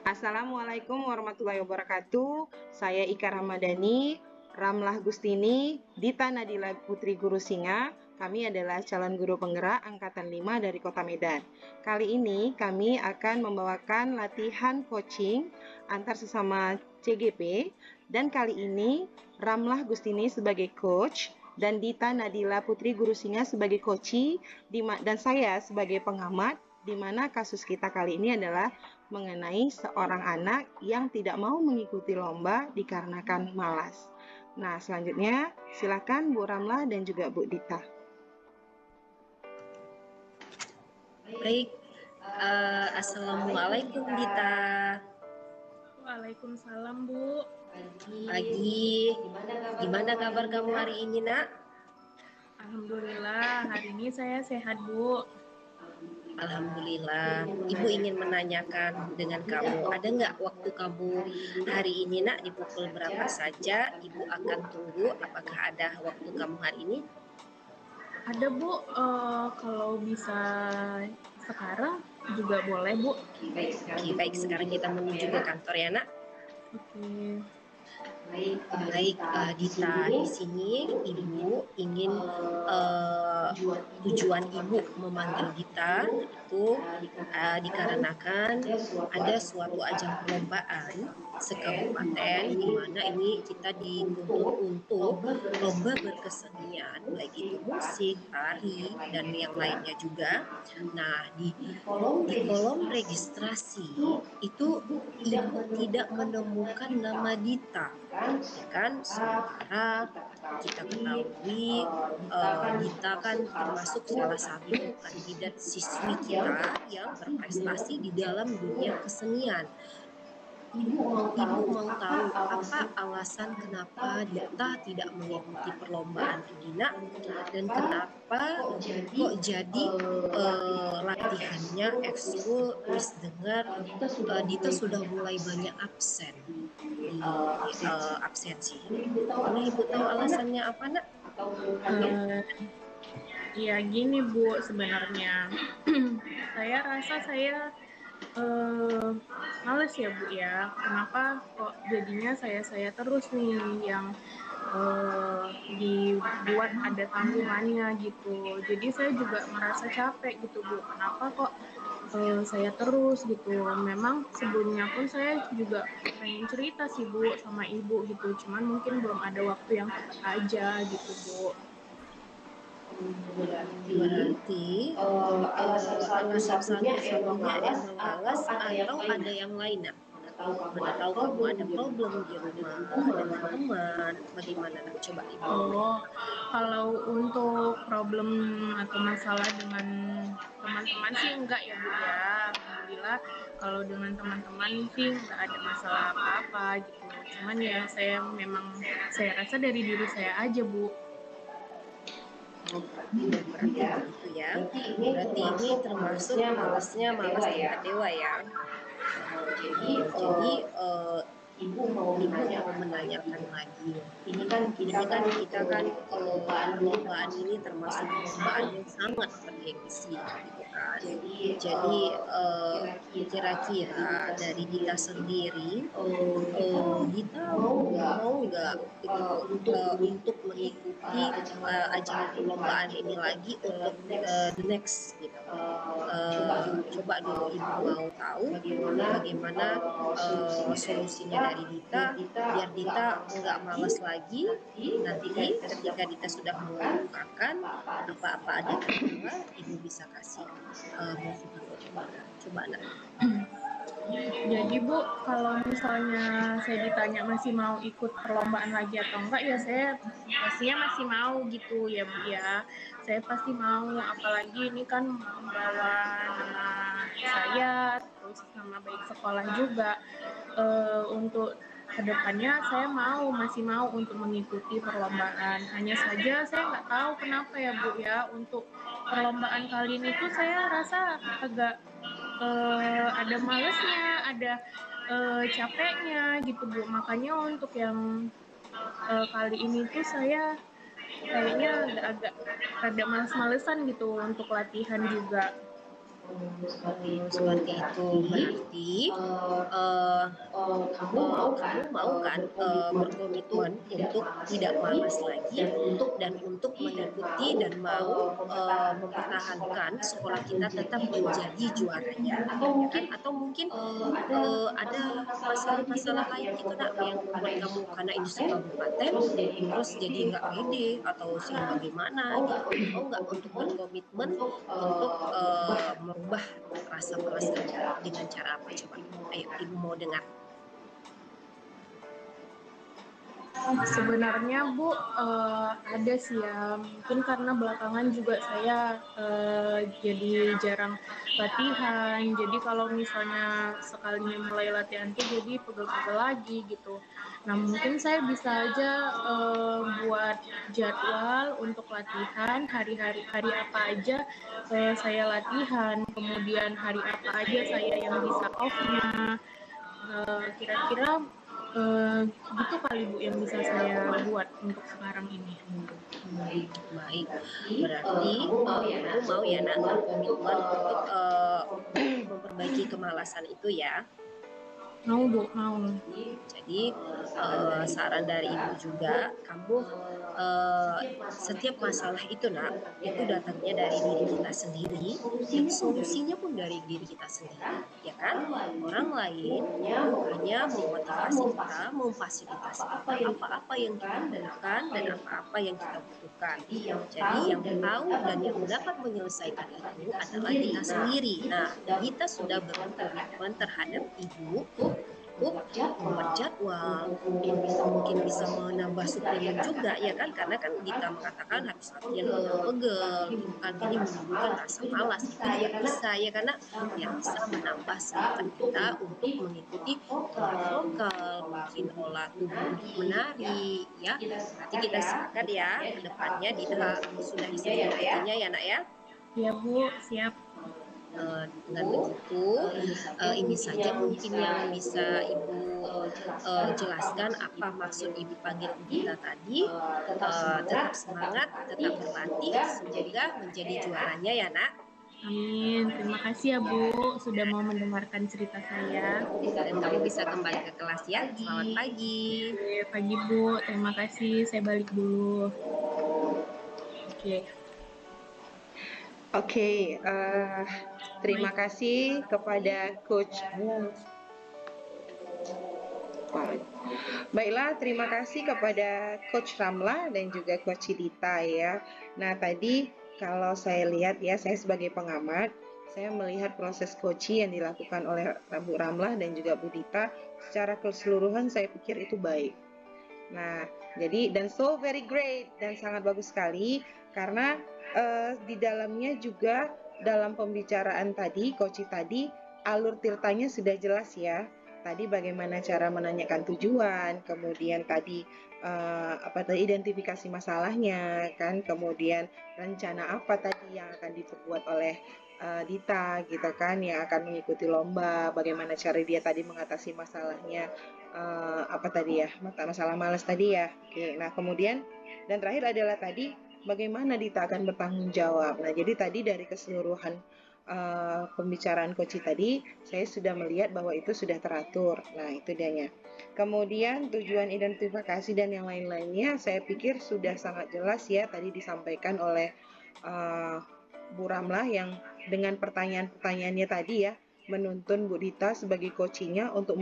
Assalamualaikum warahmatullahi wabarakatuh. Saya Ika Ramadhani, Ramlah Gustini, Dita Nadila Putri Guru Singa. Kami adalah calon guru penggerak angkatan 5 dari Kota Medan. Kali ini kami akan membawakan latihan coaching antar sesama CGP, dan kali ini Ramlah Gustini sebagai coach dan Dita Nadila Putri Guru Singa sebagai coachee dan saya sebagai pengamat, di mana kasus kita kali ini adalah mengenai seorang anak yang tidak mau mengikuti lomba dikarenakan malas. Nah, selanjutnya silakan Bu Ramlah dan juga Bu Dita. Baik, Assalamualaikum Dita. Waalaikumsalam Bu. Pagi, gimana kabar kamu hari ini nak? Alhamdulillah hari ini saya sehat Bu. Alhamdulillah. Ibu ingin menanyakan dengan kamu, ada nggak waktu kamu hari ini nak di pukul berapa saja? Ibu akan tunggu. Apakah ada waktu kamu hari ini? Ada Bu, kalau bisa sekarang juga boleh Bu. Baik, sekarang kita menuju ke kantor ya nak. Oke. Baik, Dita, di sini Ibu ingin tujuan Ibu memanggil Dita itu dikarenakan ada suatu ajang perlombaan sekabupaten di mana ini kita dituntut untuk lomba berkesenian, baik itu musik, tari, dan yang lainnya juga. Nah, di kolom registrasi itu Ibu tidak menemukan nama Dita. Ya kan, sementara kita ketahui Dita kan termasuk salah satu kandidat siswi kita yang berprestasi di dalam dunia kesenian. Ibu mau tahu apa alasan kenapa Dita tidak mengikuti perlombaan ini nak, dan kenapa kok jadi latihannya ekskul. Wis dengar Dita sudah mulai banyak absen di absensi. Boleh Ibu tahu alasannya apa nak? Ya gini Bu, sebenarnya saya rasa saya males ya Bu ya. Kenapa kok jadinya saya terus nih yang dibuat ada tanggungannya gitu. Jadi saya juga merasa capek gitu Bu. Kenapa kok saya terus gitu. Memang sebelumnya pun saya juga pengen cerita sih Bu sama Ibu gitu. Cuman mungkin belum ada waktu yang tepat aja gitu Bu. Berarti alasan satu-satunya emang malas atau ada yang lain nak? Mana tahu kamu ada problem di rumah dengan teman, bagaimana nak? Coba Ibu. Oh, kalau untuk problem atau masalah dengan teman-teman sih enggak ya Bu ya. Alhamdulillah kalau dengan teman-teman sih enggak ada masalah apa-apa gitu. Cuman ya saya rasa dari diri saya aja Bu. Berarti begitu ya. Berarti ini termasuk malas tingkat dewa ya. Jadi Ibu mau menanyakan lagi. Ini kan kita kan perlombaan ini termasuk perlombaan yang sangat bergengsi gitu kan. Jadi kira-kira dari Dita sendiri, Dita mau nggak untuk mengikuti ajang perlombaan ini lagi untuk the next gitu. Coba dulu Ibu mau tahu bagaimana solusinya dari Dita biar Dita nggak malas lagi nanti ketika Dita sudah mengungkapkan apa-apa ada kendala, Ibu bisa kasih masukan buat coba nak. Jadi Bu, kalau misalnya saya ditanya masih mau ikut perlombaan lagi atau enggak, ya saya pastinya masih mau gitu ya Bu ya. Saya pasti mau, apalagi ini kan membawa nama saya, terus nama baik sekolah juga. Untuk kedepannya saya masih mau untuk mengikuti perlombaan. Hanya saja saya nggak tahu kenapa ya Bu ya, untuk perlombaan kali ini tuh saya rasa agak ada malesnya, ada capeknya gitu Bu. Makanya untuk yang kali ini tuh saya kayaknya agak rada males-malesan gitu untuk latihan juga. Seperti itu berarti kamu mau kan berkomitmen untuk tidak malas lagi dan untuk mengikuti dan mau mempertahankan sekolah kita tetap menjadi juaranya, ya kan? Atau mungkin ada masalah-masalah lain gitu nak yang membuat kamu karena ini sekabupaten terus jadi nggak pede atau sehingga bagaimana gitu, mau nggak untuk berkomitmen untuk merubah rasa malas kamu dengan cara apa coba? Ayo ibu mau dengar. Sebenarnya Bu, ada sih ya. Mungkin karena belakangan juga saya jadi jarang latihan. Jadi kalau misalnya sekalinya mulai latihan tuh jadi pegel-pegel lagi gitu. Nah mungkin saya bisa aja buat jadwal untuk latihan hari apa aja saya latihan. Kemudian hari apa aja saya yang bisa off-nya. Kira-kira gitu kali Bu yang bisa saya buat untuk sekarang ini. Baik, berarti kamu mau ya nak berkomitmen untuk memperbaiki kemalasan itu ya. Mau Bu, mau. Jadi saran dari ibu juga, kamu setiap masalah itu nak, itu datangnya dari diri kita sendiri dan solusinya pun dari diri kita sendiri, ya kan? Orang lain itu hanya memotivasi kita, memfasilitasi kita apa-apa yang kita perlukan dan apa-apa yang kita butuhkan. Jadi yang tahu dan yang dapat menyelesaikan itu adalah kita sendiri. Nah, kita sudah berkomitmen terhadap ibu untuk membuat jadwal, mungkin bisa menambah suplemen juga ya kan, karena kan kita mengatakan habis latihan pegel-pegel itu kan jadi menimbulkan rasa malas, itu juga bisa ya karena biar bisa menambah semangat kita untuk mengikuti olah vokal, mungkin olah tubuh untuk menari ya. Nanti kita sepakat ya ke depannya Dita sudah ikutinya ya nak ya. Ya Bu, siap. Dengan begitu ini saja mungkin yang bisa ibu jelaskan apa maksud ibu panggil Dita tadi. Tetap semangat, tetap berlatih, semoga menjadi juaranya ya nak. Amin. Terima kasih ya Bu sudah mau mendengarkan cerita saya. Dan kamu bisa kembali ke kelas ya. Selamat pagi. Pagi Bu, terima kasih. Saya balik dulu. Oke. Oke, terima kasih kepada Coach. Baiklah, terima kasih kepada Coach Ramla dan juga Coach Dita ya. Nah, tadi kalau saya lihat ya, saya sebagai pengamat, saya melihat proses coaching yang dilakukan oleh Bu Ramlah dan juga Bu Dita secara keseluruhan saya pikir itu baik. Nah, jadi dan so very great dan sangat bagus sekali karena di dalamnya juga dalam pembicaraan tadi, coach tadi alur tirtanya sudah jelas ya. Tadi bagaimana cara menanyakan tujuan, kemudian tadi identifikasi masalahnya kan, kemudian rencana apa tadi yang akan diperbuat oleh Dita gitu kan yang akan mengikuti lomba, bagaimana cara dia tadi mengatasi masalahnya apa tadi ya masalah malas tadi ya. Oke, nah kemudian dan terakhir adalah tadi bagaimana Dita akan bertanggung jawab. Nah jadi tadi dari keseluruhan pembicaraan Koci tadi saya sudah melihat bahwa itu sudah teratur. Nah itu dianya. Kemudian tujuan identifikasi dan yang lain-lainnya saya pikir sudah sangat jelas ya tadi disampaikan oleh Bu Ramlah yang dengan pertanyaan-pertanyaannya tadi ya menuntun Bu Dita sebagai coachingnya untuk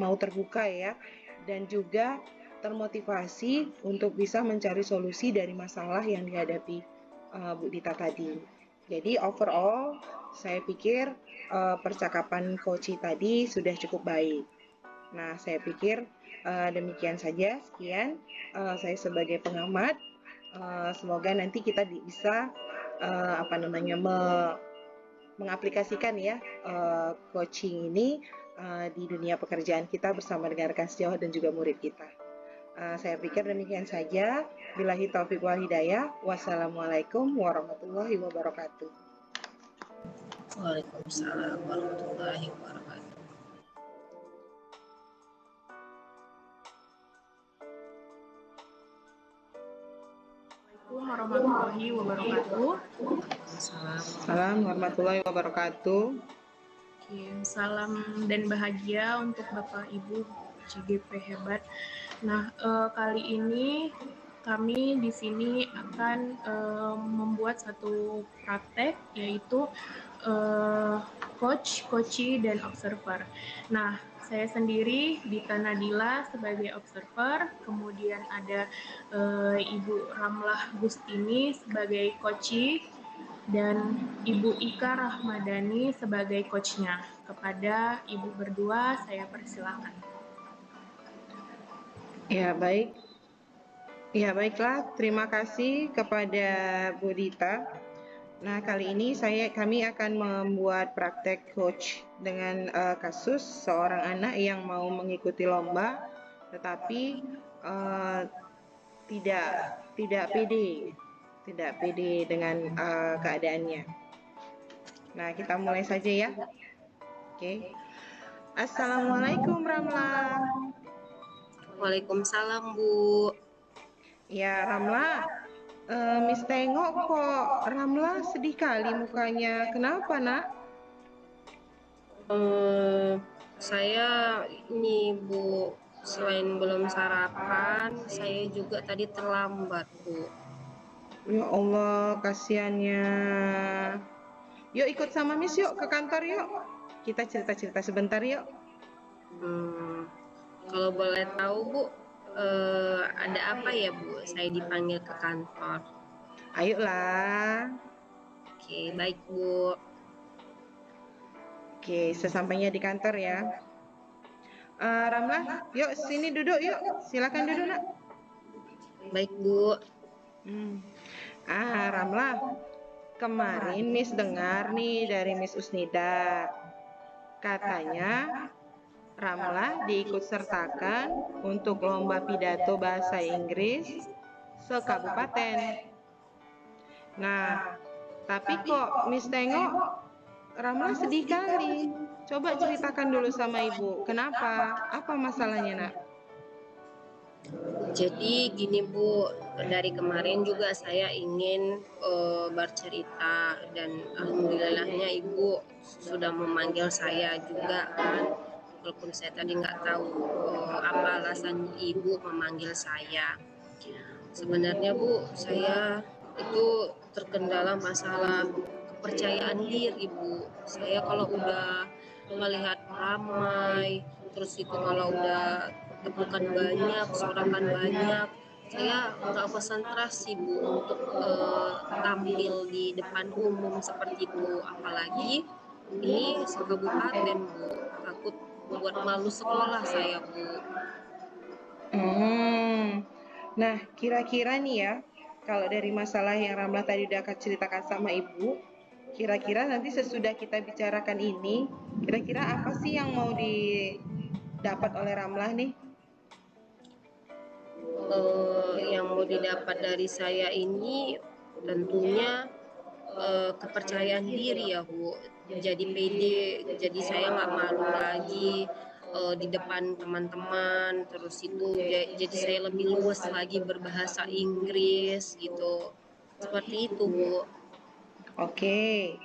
mau terbuka ya dan juga termotivasi untuk bisa mencari solusi dari masalah yang dihadapi Bu Dita tadi. Jadi overall saya pikir percakapan coach tadi sudah cukup baik. Nah saya pikir demikian saja sekian saya sebagai pengamat. Semoga nanti kita bisa mengaplikasikan ya coaching ini di dunia pekerjaan kita bersama dengan rekan sejawat dan juga murid kita. Saya pikir demikian saja. Billahi taufiq wal hidayah. Wassalamualaikum warahmatullahi wabarakatuh. Waalaikumsalam warahmatullahi wabarakatuh. Assalamualaikum warahmatullahi wabarakatuh. Assalamualaikum warahmatullahi wabarakatuh. Oke, salam dan bahagia untuk Bapak Ibu CGP hebat. Nah, kali ini kami di sini akan membuat satu praktek, yaitu coach, coachee, dan observer. Nah, saya sendiri Dita Nadila sebagai observer, kemudian ada Ibu Ramlah Gustini sebagai coachee, dan Ibu Ika Rahmadani sebagai coachnya. Kepada Ibu berdua, saya persilakan. Ya, baik. Ya, baiklah. Terima kasih kepada Bu Dita. Nah, kali ini kami akan membuat praktek coach dengan kasus seorang anak yang mau mengikuti lomba, tetapi tidak pede dengan keadaannya. Nah, kita mulai saja ya. Oke. Assalamualaikum Ramlah. Waalaikumsalam, Bu. Ya, Ramlah. Miss tengok kok Ramlah sedih kali mukanya. Kenapa, Nak? Saya ini, Bu, selain belum sarapan, saya juga tadi terlambat, Bu. Ya Allah, kasihannya. Yuk ikut sama Miss yuk ke kantor yuk. Kita cerita-cerita sebentar yuk. Kalau boleh tahu, Bu, ada apa ya, Bu? Saya dipanggil ke kantor. Ayolah. Oke, baik, Bu. Oke, sesampainya di kantor ya. Ramlah, yuk sini duduk yuk. Silakan duduk, Nak. Baik, Bu. Ramlah. Kemarin Miss dengar nih dari Miss Usnida. Katanya Ramlah diikut sertakan untuk lomba pidato bahasa Inggris se-kabupaten. Nah, tapi kok Miss tengok Ramlah sedih kali. Coba ceritakan dulu sama Ibu, kenapa? Apa masalahnya, Nak? Jadi gini, Bu, dari kemarin juga saya ingin bercerita, dan alhamdulillahnya Ibu sudah memanggil saya juga kan, walaupun saya tadi nggak tahu apa alasan Ibu memanggil saya. Sebenarnya, Bu, saya itu terkendala masalah kepercayaan diri, Bu. Saya kalau udah melihat ramai, terus itu kalau udah tepukan banyak, sorakan banyak, saya nggak konsentrasi, Bu, untuk tampil di depan umum seperti itu. Apalagi ini sekabupaten, Bu. Takut buat malu sekolah saya, Bu. Nah, kira-kira nih ya, kalau dari masalah yang Ramlah tadi udah ceritakan sama Ibu, kira-kira nanti sesudah kita bicarakan ini, kira-kira apa sih yang mau didapat oleh Ramlah nih? Yang mau didapat dari saya ini tentunya kepercayaan diri ya, Bu. Jadi pede, jadi saya nggak malu lagi di depan teman-teman. Terus itu jadi saya lebih luas lagi berbahasa Inggris gitu. Seperti itu, Bu. Oke.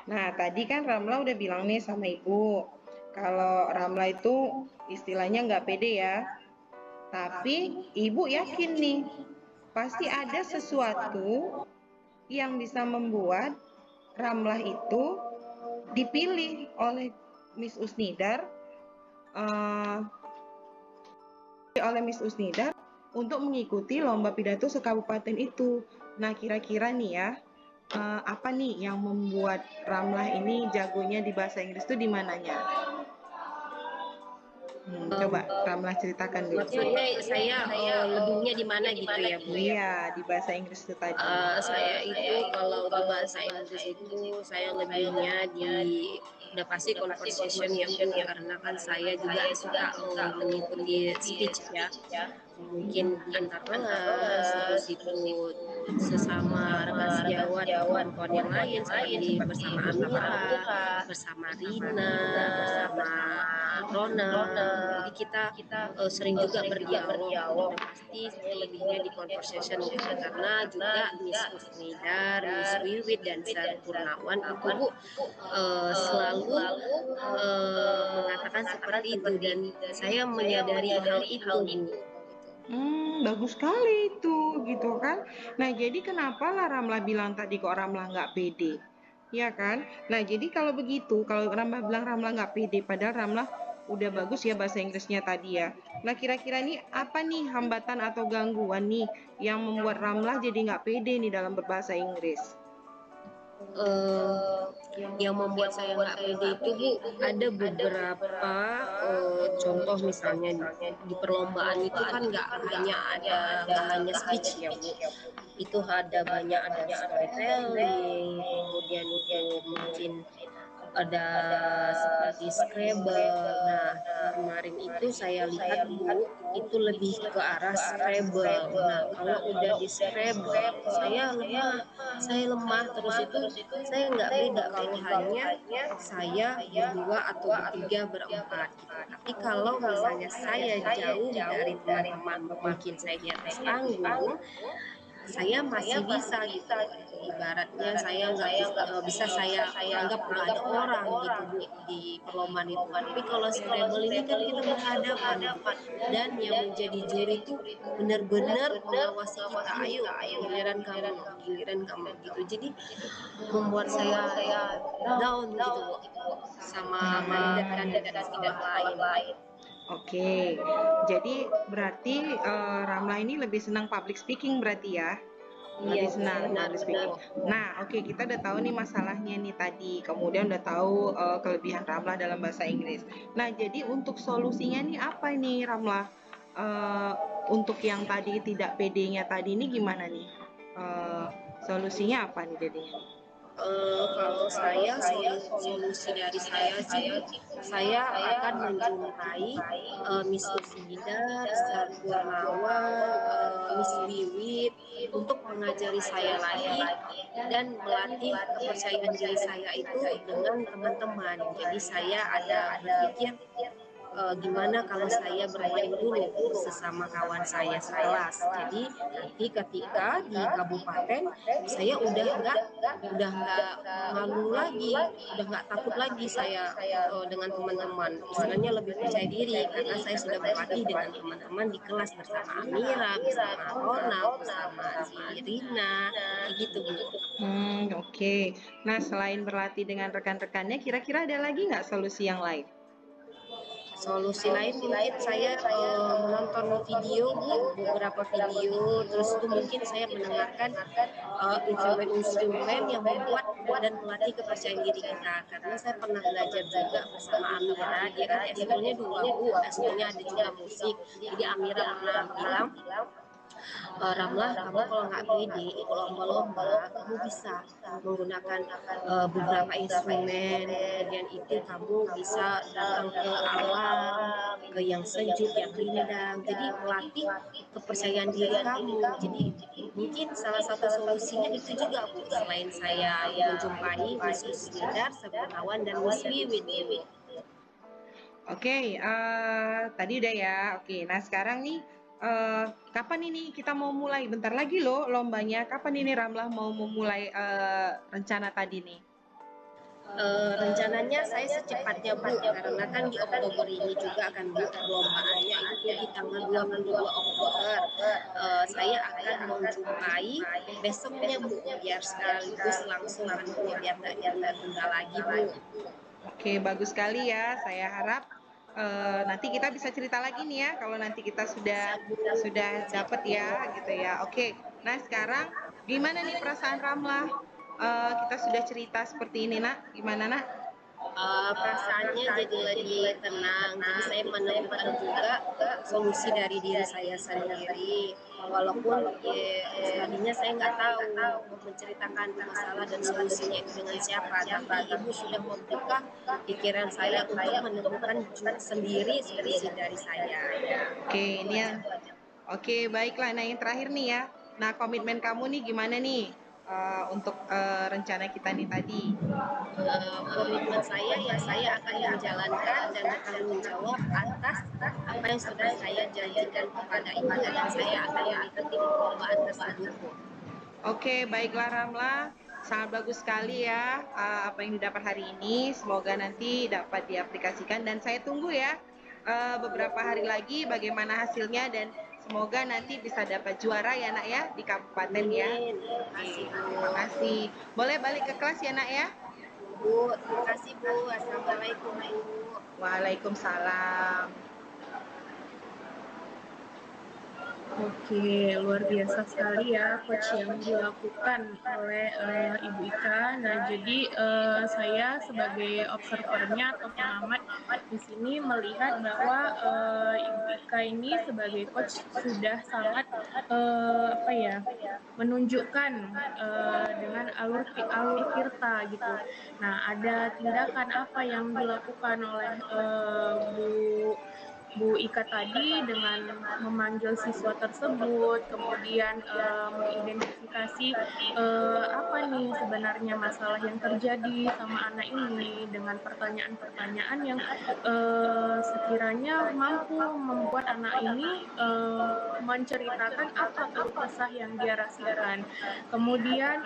Nah, tadi kan Ramlah udah bilang nih sama Ibu, kalau Ramlah itu istilahnya nggak pede ya. Tapi Ibu yakin nih, pasti ada sesuatu yang bisa membuat Ramlah itu dipilih oleh Miss Usnidar untuk mengikuti lomba pidato sekabupaten itu. Nah, kira-kira nih ya, apa nih yang membuat Ramlah ini jagonya di bahasa Inggris itu di mananya? Coba Ramlah ceritakan dulu. Maksudnya saya lebihnya di mana gitu ya, Bu? Iya, di bahasa Inggris itu tadi. Saya itu kalau di bahasa Inggris itu saya lebihnya udah pasti conversation ya, Bu, karena kan saya juga suka mengikuti speech ya. mungkin antar kelas, terus itu sesama rekan sejawat kawan-kawan yang lain seperti bersama Amira, bersama Rina, bersama Rona. Jadi kita sering juga berdialog. Udah pasti selebihnya di conversation karena juga Miss Husnidar, Miss Wiwit dan Sar Purnawan itu Bu selalu mengatakan seperti itu dan saya menyadari hal itu Bu. Bagus sekali itu, gitu kan. Nah, jadi kenapa lah Ramlah bilang tadi kok Ramlah nggak pede? Ya kan? Nah, jadi kalau begitu, kalau Ramlah bilang Ramlah nggak pede, padahal Ramlah udah bagus ya bahasa Inggrisnya tadi ya. Nah, kira-kira nih apa nih hambatan atau gangguan nih yang membuat Ramlah jadi nggak pede nih dalam berbahasa Inggris? Yang membuat saya nggak pede itu Bu, ada beberapa contoh misalnya di perlombaan itu kan nggak hanya speech ya Bu, itu ada storytelling, kemudian itu mungkin ada seperti Scrabble. Nah, kemarin itu saya lihat Bu, itu lebih ke arah Scrabble. Nah, kalau udah di Scrabble, saya lemah terus itu saya nggak beda kalau hanya saya berdua atau bertiga berempat gitu. Tapi kalau misalnya saya jauh dari teman-teman, mungkin saya di atas panggung, saya masih bisa gitu, ibaratnya saya nggak bisa saya anggap nggak ada orang gitu Bu di perlombaan itu. Tapi kalau Scrabble ini kan kita berhadapan Bu, dan yang menjadi juri itu benar-benar mengawasi kita, ayo giliran kamu gitu. Jadi membuat saya down gitu Bu sama kandidat-kandidat yang lain. Oke, jadi berarti Ramla ini lebih senang public speaking berarti ya? Lebih senang public speaking. Nah, oke, kita udah tahu nih masalahnya nih tadi. Kemudian udah tahu kelebihan Ramla dalam bahasa Inggris. Nah, jadi untuk solusinya nih apa nih Ramla? Untuk yang tadi tidak PD-nya tadi ini gimana nih? Solusinya apa nih jadinya? Kalau saya solusi dari saya sih, saya akan menjumpai Miss Usida, Sar Purnawan, Miss Wiwit untuk mengajari saya lagi dan melatih kepercayaan diri saya itu dengan teman-teman. Jadi saya ada berpikir gimana kalau saya bermain dulu sesama kawan saya sekelas. Jadi nanti ketika di kabupaten saya udah nggak malu lagi, udah nggak takut lagi saya dengan teman-teman. Istilahnya lebih percaya diri karena saya sudah berlatih dengan teman-teman di kelas bersama Amira, bersama Rona, bersama Rina, kayak gitu Bu. Oke. Nah, selain berlatih dengan rekan-rekannya, kira-kira ada lagi nggak solusi yang lain? Solusi lain mungkin saya menonton video Bu, beberapa video, terus itu mungkin saya mendengarkan instrumen-instrumen yang membuat dan melatih kepercayaan diri kita, karena saya pernah belajar juga bersama Amira, dia kan S2-nya 2 Bu, S2-nya ada juga musik. Jadi Amira pernah bilang, Ramlah, kamu kalau nggak pede ikut lomba-lomba, kamu bisa menggunakan beberapa instrumen, kemudian itu kamu bisa datang ke alam, ke yang sejuk, yang rindang, jadi melatih kepercayaan diri kamu. Jadi mungkin salah satu solusinya itu juga Bu, selain saya menjumpai Miss Usnidar, Sepurnawan, dan Miss Wiwit. Oke, tadi udah ya. Oke, nah sekarang nih kapan ini kita mau mulai? Bentar lagi loh lombanya. Kapan ini Ramlah mau memulai rencana tadi nih? Rencananya saya secepatnya Bu, karena kan di Oktober ini juga akan perlombaannya itu di tanggal 22 Oktober. Saya akan menjumpai besoknya Bu, biar sekaligus langsung menunya, biar nggak ditunda lagi Bu. Oke, bagus sekali ya. Saya harap nanti kita bisa cerita lagi nih ya kalau nanti kita sudah dapet ya gitu ya. Oke, nah sekarang gimana nih perasaan Ramlah? Kita sudah cerita seperti ini Nak, gimana Nak? Perasaannya jadi lebih tenang. Jadi saya menemukan juga solusi dari diri saya sendiri. Walaupun tadinya saya nggak tahu mau menceritakan masalah dan solusinya itu dengan siapa, tapi Ibu sudah membuka pikiran saya untuk menemukan sendiri solusi dari saya. Oke, ini yang Oke, baiklah. Nah, yang terakhir nih ya. Nah, komitmen kamu nih gimana nih untuk rencana kita nih tadi? Komitmen saya ya saya akan menjalankan dan bertanggung jawab atas apa yang sudah saya janjikan kepada Ibu dan saya akan mengikuti perlombaan tersebut, Bu. Oke, baiklah Ramla. Sangat bagus sekali ya apa yang didapat hari ini. Semoga nanti dapat diaplikasikan dan saya tunggu ya beberapa hari lagi bagaimana hasilnya dan semoga nanti bisa dapat juara ya nak ya di kabupaten ya. Amin. Terima Oke, kasih, terima Bu. kasih. Boleh balik ke kelas ya nak ya? Bu, terima kasih, Bu. Assalamualaikum, Bu. Waalaikumsalam. Oke, luar biasa sekali ya coach yang dilakukan oleh Ibu Ika. Nah, jadi saya sebagai observernya atau pengamat di sini melihat bahwa Ibu Ika ini sebagai coach sudah sangat apa ya, menunjukkan dengan alur tirta gitu. Nah, ada tindakan apa yang dilakukan oleh Bu Ika tadi dengan memanggil siswa tersebut, kemudian mengidentifikasi apa nih sebenarnya masalah yang terjadi sama anak ini dengan pertanyaan-pertanyaan yang sekiranya mampu membuat anak ini menceritakan apa keluh kesah yang dia rasakan. Kemudian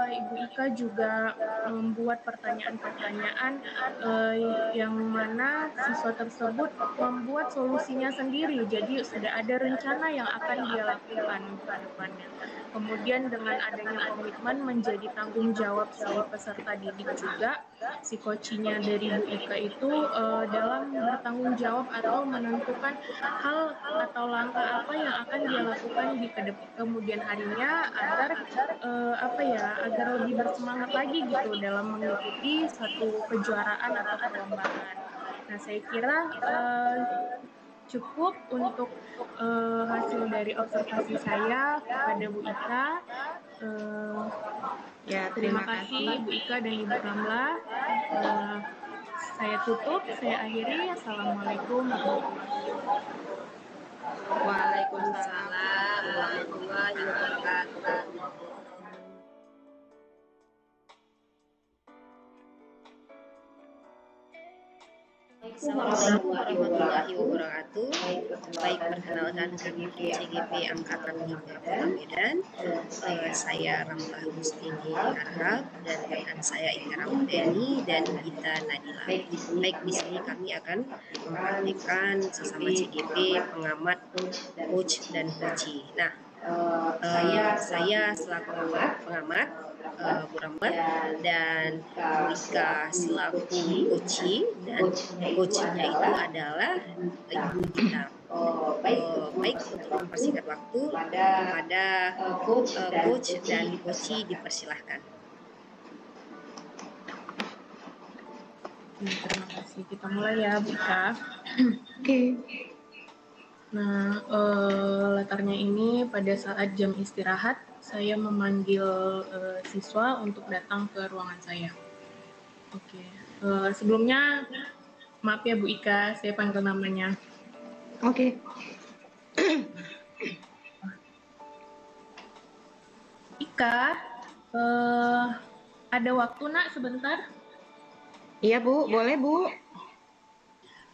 Ibu Ika juga membuat pertanyaan-pertanyaan yang mana siswa tersebut membuat solusinya sendiri. Jadi sudah ada rencana yang akan dia lakukan untuk kedepannya. Kemudian dengan adanya komitmen menjadi tanggung jawab si peserta didik juga, si coachingnya dari Bu Ika itu dalam bertanggung jawab atau menentukan hal atau langkah apa yang akan dia lakukan di kemudian harinya agar apa ya, agar lebih bersemangat lagi gitu dalam mengikuti satu kejuaraan atau perlombaan. Nah, saya kira cukup untuk hasil dari observasi saya kepada Bu Ika. Ya, Terima kasih Bu Ika dan Ibu Ramla. Saya tutup, saya akhiri. Assalamualaikum warahmatullahi wabarakatuh. Waalaikumsalam Waalaikumsalam warahmatullahi wabarakatuh. Assalamualaikum warahmatullahi wabarakatuh. Baik, perkenalkan kami CGP Angkatan 5 Kota Medan. Saya Ramlah Gustini Arhab dan rekan saya Ika Ramadhani dan Gita Nadila. Baik, di sini kami akan mempraktikkan sesama CGP, pengamat, coach, dan coachee. Nah, saya selaku pengamat Bu Rambat dan Bu Ika selaku coachee dan coachnya itu adalah Ibu Gita. Baik, untuk mempersingkat waktu kepada coach dan coachee dipersilahkan. Terima kasih. Kita mulai ya, Bu Ika. Oke. Nah, latarnya ini pada saat jam istirahat, saya memanggil siswa untuk datang ke ruangan saya. Oke. Sebelumnya, maaf ya Bu Ika, saya panggil namanya. Oke. Ika, ada waktu nak sebentar? Iya Bu, boleh Bu.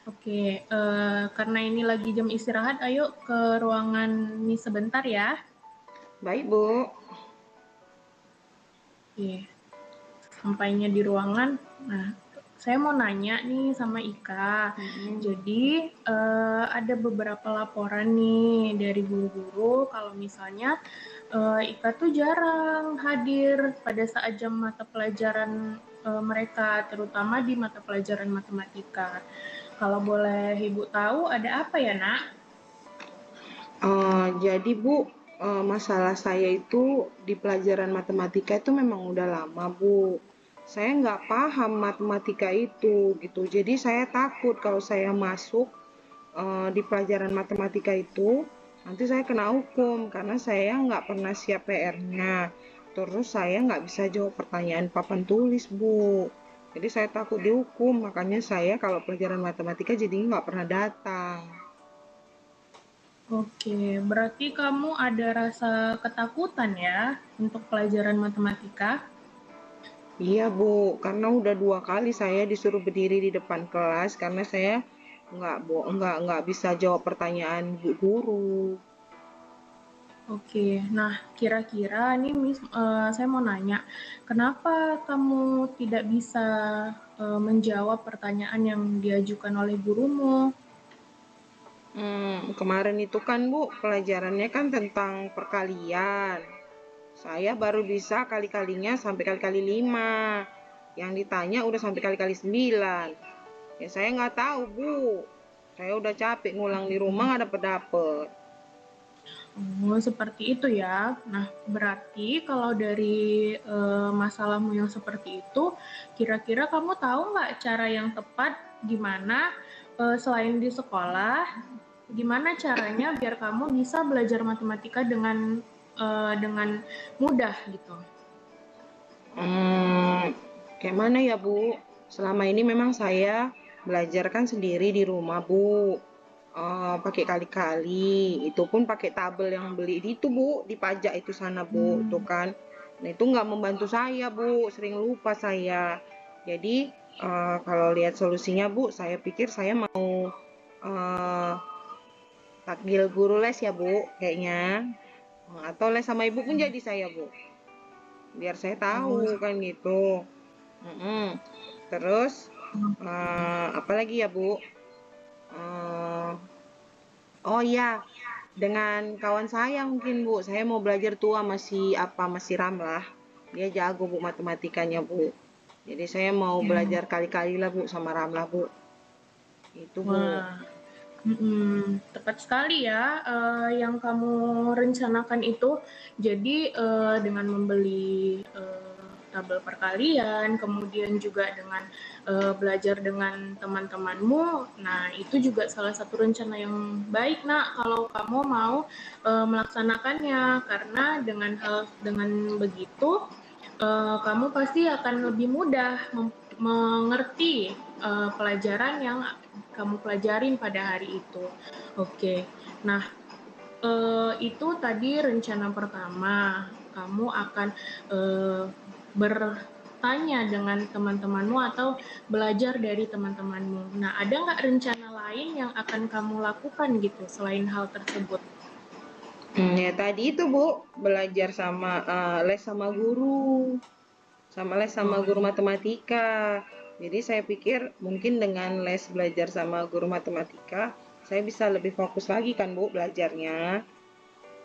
Oke, karena ini lagi jam istirahat, ayo ke ruangan ini sebentar ya. Baik Bu. Oke, sampainya di ruangan. Nah, saya mau nanya nih sama Ika. Jadi ada beberapa laporan nih dari guru-guru kalau misalnya Ika tuh jarang hadir pada saat jam mata pelajaran mereka, terutama di mata pelajaran matematika. Kalau boleh Ibu tahu ada apa ya, Nak? Jadi Bu, masalah saya itu di pelajaran matematika itu memang udah lama Bu. Saya nggak paham matematika itu gitu. Jadi saya takut kalau saya masuk di pelajaran matematika itu nanti saya kena hukum karena saya nggak pernah siap PR-nya. Terus saya nggak bisa jawab pertanyaan papan tulis Bu. Jadi saya takut dihukum, makanya saya kalau pelajaran matematika jadi nggak pernah datang. Oke, berarti kamu ada rasa ketakutan ya untuk pelajaran matematika? Iya Bu, karena udah 2 kali saya disuruh berdiri di depan kelas karena saya nggak bisa jawab pertanyaan Bu Guru. Oke, nah kira-kira nih Miss, saya mau nanya, kenapa kamu tidak bisa menjawab pertanyaan yang diajukan oleh gurumu? Kemarin itu kan Bu, pelajarannya kan tentang perkalian. Saya baru bisa kali-kalinya sampai kali-kali 5. Yang ditanya udah sampai kali-kali 9. Ya saya nggak tahu Bu. Saya udah capek ngulang di rumah nggak dapet-dapet. Oh, seperti itu ya. Nah, berarti kalau dari masalahmu yang seperti itu, kira-kira kamu tahu nggak cara yang tepat gimana selain di sekolah, gimana caranya biar kamu bisa belajar matematika dengan mudah gitu? Hmm, kayak mana ya Bu? Selama ini memang saya belajar kan sendiri di rumah Bu. Pakai kali-kali, itu pun pakai tabel yang beli di itu Bu, dipajak itu sana Bu, tuh Hmm. kan. Nah itu nggak membantu saya Bu, sering lupa saya. Jadi kalau lihat solusinya Bu, saya pikir saya mau eh, panggil guru les ya Bu, kayaknya. Atau les sama ibu pun jadi saya Bu, biar saya tahu Oh, kan gitu. Mm-mm. Terus apa lagi ya Bu? Eh, oh iya, dengan kawan saya mungkin Bu, saya mau belajar tua masih apa masih Ramlah. Dia jago Bu matematikanya Bu. Jadi saya mau ya. belajar kali-kali lah Bu sama Ramlah Bu. Itu Bu. Wah. Tepat sekali ya yang kamu rencanakan itu. Jadi dengan membeli tabel perkalian, kemudian juga dengan belajar dengan teman-temanmu, nah itu juga salah satu rencana yang baik nak kalau kamu mau melaksanakannya karena dengan begitu kamu pasti akan lebih mudah mengerti pelajaran yang kamu pelajarin pada hari itu. Oke, nah itu tadi rencana pertama. Kamu akan bertanya dengan teman-temanmu atau belajar dari teman-temanmu. Nah, ada nggak rencana lain yang akan kamu lakukan gitu selain hal tersebut? Ya tadi itu Bu, belajar sama les sama guru. Sama les sama Oh, guru matematika. Jadi saya pikir mungkin dengan les belajar sama guru matematika, saya bisa lebih fokus lagi kan Bu belajarnya.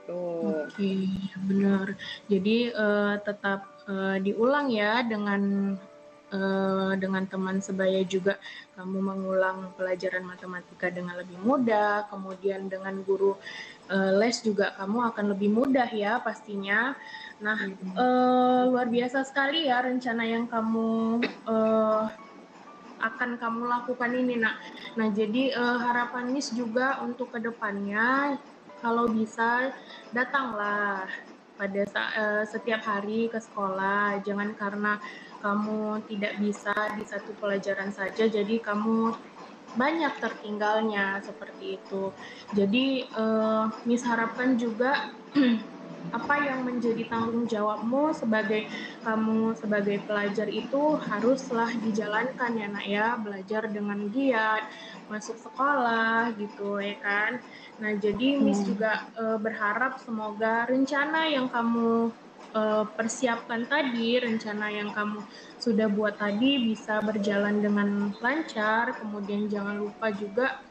Tuh. oke, benar. Jadi tetap diulang ya dengan teman sebaya juga kamu mengulang pelajaran matematika dengan lebih mudah, kemudian dengan guru les juga kamu akan lebih mudah ya pastinya. Nah, luar biasa sekali ya rencana yang akan kamu lakukan ini, nak. Nah, jadi harapan Miss juga untuk kedepannya, kalau bisa datanglah pada setiap hari ke sekolah. Jangan karena kamu tidak bisa di satu pelajaran saja, jadi kamu banyak tertinggalnya seperti itu. Jadi Miss harapkan juga apa yang menjadi tanggung jawabmu sebagai pelajar itu haruslah dijalankan ya nak ya, belajar dengan giat, masuk sekolah gitu ya kan. Nah jadi Miss juga berharap semoga rencana yang kamu persiapkan tadi, rencana yang kamu sudah buat tadi bisa berjalan dengan lancar, kemudian jangan lupa juga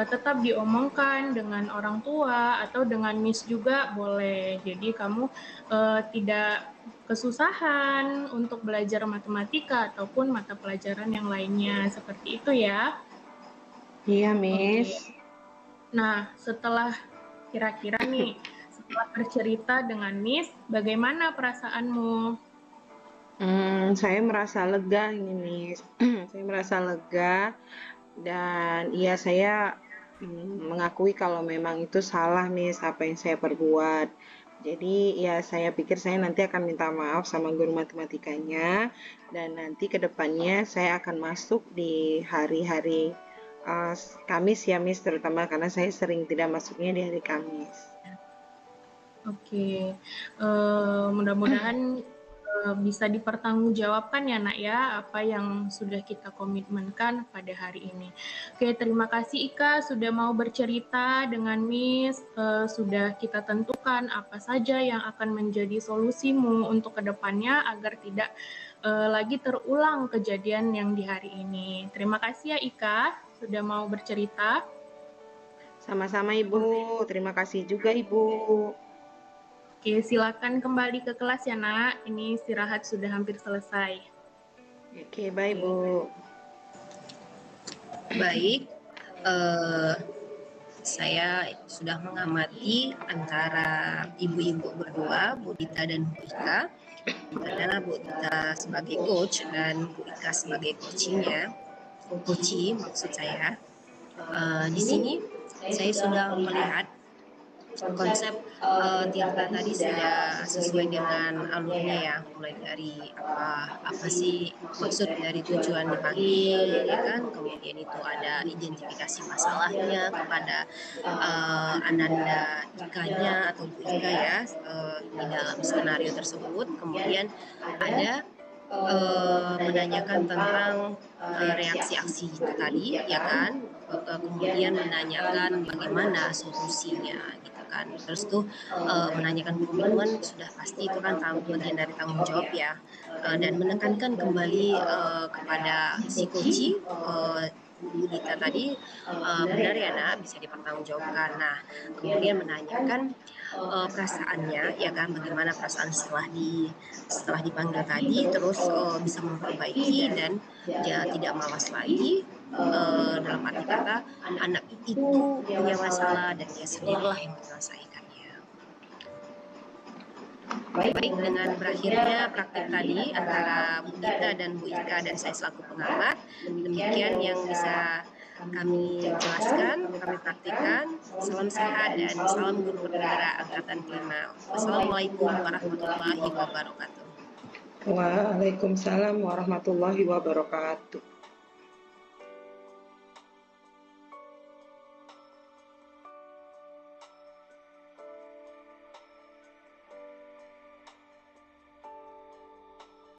tetap diomongkan dengan orang tua atau dengan Miss juga boleh. Jadi kamu tidak kesusahan untuk belajar matematika ataupun mata pelajaran yang lainnya seperti itu ya. Iya, Oke. Miss. Nah, kira-kira nih, setelah bercerita dengan Miss, bagaimana perasaanmu? Saya merasa lega ini, Miss. Saya merasa lega dan iya saya mengakui kalau memang itu salah, Miss, apa yang saya perbuat. Jadi ya saya pikir saya nanti akan minta maaf sama guru matematikanya dan nanti ke depannya saya akan masuk di hari-hari Kamis ya Miss, terutama karena saya sering tidak masuknya di hari Kamis. Oke, mudah-mudahan bisa dipertanggungjawabkan ya Nak ya, apa yang sudah kita komitmenkan pada hari ini. Oke, terima kasih Ika sudah mau bercerita dengan Miss, sudah kita tentukan apa saja yang akan menjadi solusimu untuk kedepannya agar tidak lagi terulang kejadian yang di hari ini. Terima kasih ya Ika sudah mau bercerita. Sama-sama Ibu, terima kasih juga Ibu. Oke, silakan kembali ke kelas ya Nak. Ini istirahat sudah hampir selesai. Oke, bye Bu. Baik, saya sudah mengamati antara ibu-ibu berdua, Bu Dita dan Bu Ika, di mana Bu Dita sebagai coach dan Bu Ika sebagai coaching maksud saya. Di sini saya sudah melihat konsep Tirta tadi sudah sesuai dengan alurnya ya, mulai dari apa sih maksud dari tujuan dipanggil ya kan, kemudian itu ada identifikasi masalahnya kepada Ananda Ikanya atau Bu Ika ya di dalam skenario tersebut, kemudian ada menanyakan tentang reaksi aksi itu tadi ya kan, kemudian menanyakan bagaimana solusinya gitu kan, terus tuh menanyakan komitmen, sudah pasti itu kan bagian dari tanggung jawab ya, dan menekankan kembali kepada si coaching Bu Dita tadi, benar ya Nak, bisa dipertanggungjawabkan. Nah, kemudian menanyakan perasaannya ya kan, bagaimana perasaan setelah dipanggil tadi, terus bisa memperbaiki dan dia tidak malas lagi, dalam arti kata anak itu punya masalah dan dia sendirilah yang menyelesaikannya. Baik, dengan berakhirnya praktek tadi antara Bu Dita dan Bu Ika dan saya selaku pengamat, demikian yang bisa kami jelaskan, kami praktikkan. Salam sehat dan salam guru bernegara angkatan 5. Wassalamualaikum warahmatullahi wabarakatuh. Waalaikumsalam warahmatullahi wabarakatuh.